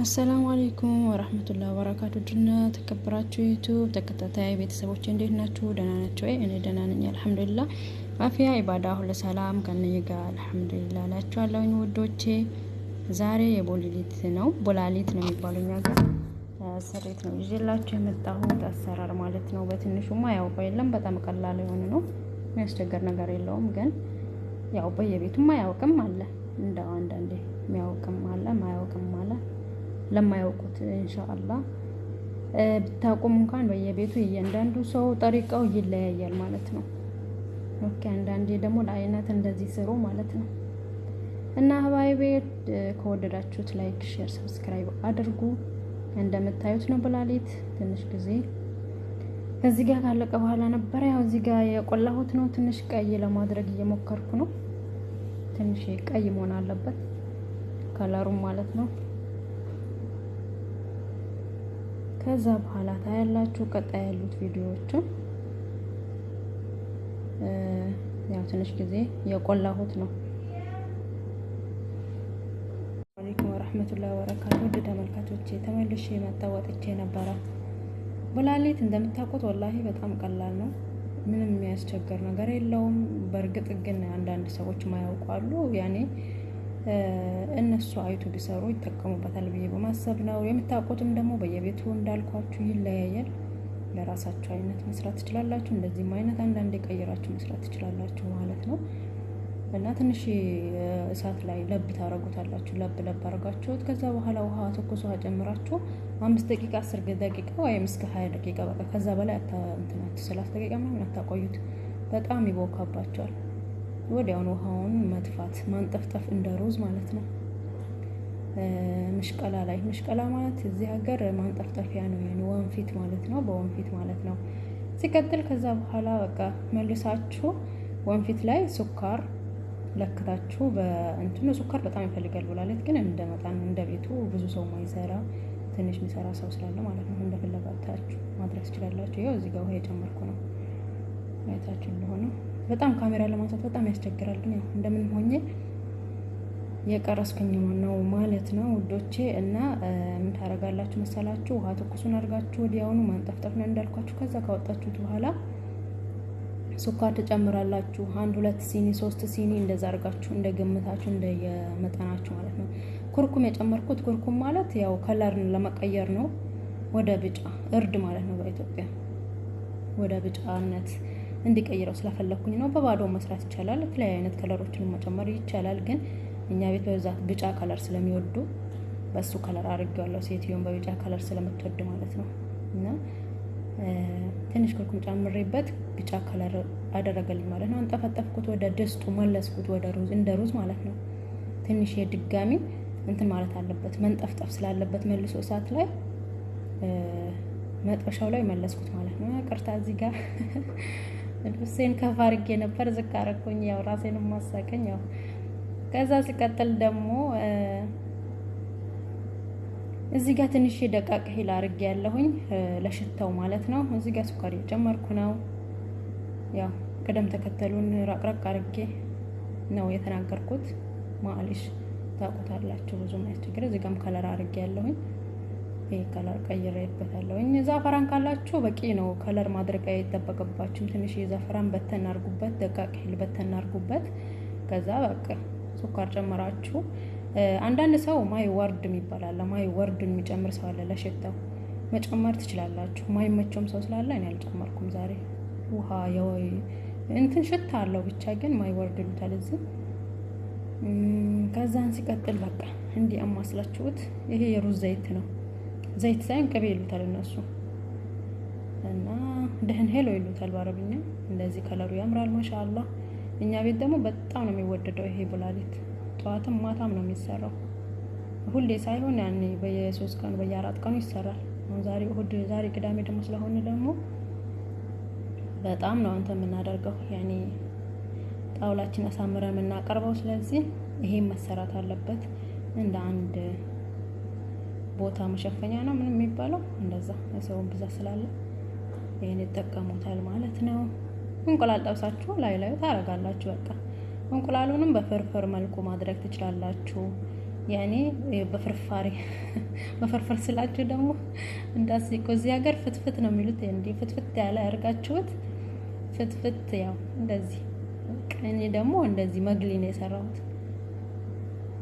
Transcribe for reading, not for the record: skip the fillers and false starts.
አሰላሙ አለይኩም ወራህመቱላሂ ወበረካቱ። ድና ተከበራችሁ ዩቲዩብ ተከታታይ ቤተሰቦች እንዴት ናችሁ? ደህና ናችሁ ወይ? እኔ ደህና ነኝ አልሐምዱሊላህ። አፊያ ኢባዳ ሁሉ ሰላም ከነኝ ጋር አልሐምዱሊላህ እላችኋለሁኝ ውዶቼ። ዛሬ የቦላሊት ነው የሚባለው እኛ ጋር ስሬት ነው ይዤላችሁ የመጣሁት አሰራር ማለት ነው። በትንሹማ ያው የለም በጣም ቀላል የሆነ ነው፣ የሚያስቸግር ነገር የለውም። ግን ያው በየቤቱም ማያውቅም አለ፣ እንደው አንዳንዴ የሚያውቅም አለ ማያውቅም አለ። ለማያውቁት ኢንሻአላህ ብታውቁም እንኳን በየቤቱ እያንዳንዱ ሰው ጠሪቃው ይለያያል ማለት ነው። ኦኬ፣ አንዳንዴ ደግሞ ለአይነት እንደዚህ ስሩ ማለት ነው። እና ሀባይቤ ከወደዳችሁት ላይክ፣ ሼር፣ ሰብስክራይብ አድርጉ። እንደምታዩት ነው ቦላሊት ትንሽ ጊዜ ከዚህ ጋር ካለቀ በኋላ ነበር ያው እዚህ ጋር የቆላሁት ነው። ትንሽ ቀይ ለማድረግ እየሞከርኩ ነው። ትንሽ ቀይ መሆን አለበት ከለሩም ማለት ነው። ከዛ በኋላ ታያላችሁ ቀጣይ ያሉት ቪዲዮዎችን። ያው ትንሽ ጊዜ የቆላሁት ነው። ወአለይኩም ወራህመቱላሂ ወበረካቱ። ውድ ተመልካቾቼ ተመልሼ ወጥቼ ነበረ። ቦላሊት እንደምታውቁት ወላሂ በጣም ቀላል ነው። ምንም የሚያስቸግር ነገር የለውም። በእርግጥ ግን አንዳንድ ሰዎች ማያውቁ አሉ። ያኔ እነሱ አይቱ ቢሰሩ ይጠቀሙበታል ብዬ በማሰብ ነው። የምታውቁትም ደግሞ በየቤቱ እንዳልኳችሁ ይለያያል። ለራሳችሁ አይነት መስራት ትችላላችሁ። እንደዚህም አይነት አንዳንዴ ቀይራችሁ መስራት ትችላላችሁ ማለት ነው። እና ትንሽ እሳት ላይ ለብ ታረጉታላችሁ። ለብ አርጋችሁት ከዛ በኋላ ውሃ ትኩስ ውሃ ጨምራችሁ 5 ደቂቃ 10 ደቂቃ ወይም እስከ 20 ደቂቃ በቃ ከዛ በላይ እንትናት 30 ደቂቃ ምናምን አታቆዩት። በጣም ይቦካባችኋል። ወዲያውኑ ውሃውን መጥፋት ማንጠፍጠፍ እንደ ሩዝ ማለት ነው። ምሽቀላ ማለት እዚህ ሀገር ማንጠፍጠፊያ ነው፣ ያኔ ወንፊት ማለት ነው። በወንፊት ማለት ነው። ሲቀጥል ከዛ በኋላ በቃ መልሳችሁ ወንፊት ላይ ሱካር ለክታችሁ በእንትኑ ሱካር በጣም ይፈልጋል ቦላሊት ግን እንደመጣን እንደ ቤቱ ብዙ ሰው ማይሰራ ትንሽ የሚሰራ ሰው ስላለ ማለት ነው። እንደ ፍላጎታችሁ ማድረግ ትችላላችሁ። ያው እዚህ ጋር ውሃ የጨመርኩ ነው አይታችሁ እንደሆነ። በጣም ካሜራ ለማንሳት በጣም ያስቸግራል፣ ግን ያው እንደምንም ሆኜ የቀረስኩኝ ነው ማለት ነው ውዶቼ። እና ምን ታረጋላችሁ መሰላችሁ? ውሃ ትኩሱን አድርጋችሁ ወዲያውኑ ማንጠፍጠፍ ነው እንዳልኳችሁ። ከዛ ካወጣችሁት በኋላ ሱካር ትጨምራላችሁ። 1-2 ሲኒ 3 ሲኒ እንደዛ አድርጋችሁ እንደ ግምታችሁ እንደ የመጠናችሁ ማለት ነው። ኩርኩም የጨመርኩት ኩርኩም ማለት ያው ከለርን ለመቀየር ነው፣ ወደ ቢጫ እርድ ማለት ነው። በኢትዮጵያ ወደ ቢጫነት እንዲቀይረው ስለፈለኩኝ ነው። በባዶ መስራት ይቻላል። የተለያየ አይነት ከለሮችን መጨመር ይቻላል። ግን እኛ ቤት በብዛት ቢጫ ከለር ስለሚወዱ በሱ ከለር አድርጌዋለሁ። ሴትዮን በቢጫ ከለር ስለምትወድ ማለት ነው። እና ትንሽ ኩርኩም ጨምሬበት ቢጫ ከለር አደረገልኝ ማለት ነው። አንጠፈጠፍኩት፣ ወደ ድስቱ መለስኩት፣ ወደ ሩዝ እንደ ሩዝ ማለት ነው። ትንሽ የድጋሚ እንትን ማለት አለበት፣ መንጠፍጠፍ ስላለበት መልሶ እሳት ላይ መጥበሻው ላይ መለስኩት ማለት ነው። ቅርታ እዚህ ጋር ልብሴን ከፍ አድርጌ ነበር፣ ዝቅ አደረኩኝ። ያው ራሴንም ማሳቀኝ ያው። ከዛ ሲቀጥል ደግሞ እዚህ ጋር ትንሽ ደቃቅ ሂል አድርጌ ያለሁኝ ለሽታው ማለት ነው። እዚህ ጋር ሱካር እየጨመርኩ ነው። ያው ቅደም ተከተሉን ራቅራቅ አድርጌ ነው የተናገርኩት። ማሊሽ ታውቁታላችሁ፣ ብዙም ያስቸግር። እዚህ ጋርም ከለር አድርጌ ያለሁኝ፣ ይሄ ከለር ቀይሬበታለሁኝ። ዛፈራን ካላችሁ በቂ ነው፣ ከለር ማድረግ አይጠበቅባችሁም። ትንሽ የዛፈራን በተን አድርጉበት፣ ደቃቅ ሂል በተን አድርጉበት። ከዛ በቃ ሱካር ጨመራችሁ። አንዳንድ ሰው ማይ ወርድ ይባላል፣ ማይ ወርድ የሚጨምር ሰው አለ። ለሽታው መጨመር ትችላላችሁ። ማይመቸውም ሰው ስላለ እኔ አልጨመርኩም ዛሬ። ውሃ የወይ እንትን ሽታ አለው ብቻ ግን ማይ ወርድ ይሉታል እዚህ። ከዛን ሲቀጥል በቃ እንዲህ አማስላችሁት። ይሄ የሩዝ ዘይት ነው፣ ዘይት ሳይሆን ቅቤ ይሉታል እነሱ፣ እና ደህን ሄሎ ይሉታል በአረብኛ። እንደዚህ ከለሩ ያምራል ማሻአላህ። እኛ ቤት ደግሞ በጣም ነው የሚወደደው ይሄ ቦላሊት። ጠዋትም ማታም ነው የሚሰራው፣ ሁሌ ሳይሆን ያኔ በየ3 ቀኑ በየ4 ቀኑ ይሰራል። ዛሬ እሁድ፣ ዛሬ ቅዳሜ ደግሞ ስለሆነ ደግሞ በጣም ነው እንትን የምናደርገው፣ ያኔ ጣውላችን አሳምረን የምናቀርበው። ስለዚህ ይሄን መሰራት አለበት። እንደ አንድ ቦታ መሸፈኛ ነው ምን የሚባለው እንደዛ፣ የሰውን ብዛት ስላለ ይሄን ይጠቀሙታል ማለት ነው። እንቁላል ጠብሳችሁ ላይ ታረጋላችሁ በቃ። እንቁላሉንም በፍርፍር መልኩ ማድረግ ትችላላችሁ። ያኔ በፍርፋሪ በፍርፍር ስላችሁ ደግሞ እንዳዚህ እዚህ ሀገር ፍትፍት ነው የሚሉት እንዴ ፍትፍት ያለ አርጋችሁት ፍትፍት ያው እንደዚህ እኔ ደግሞ እንደዚህ መግሊ ነው የሰራሁት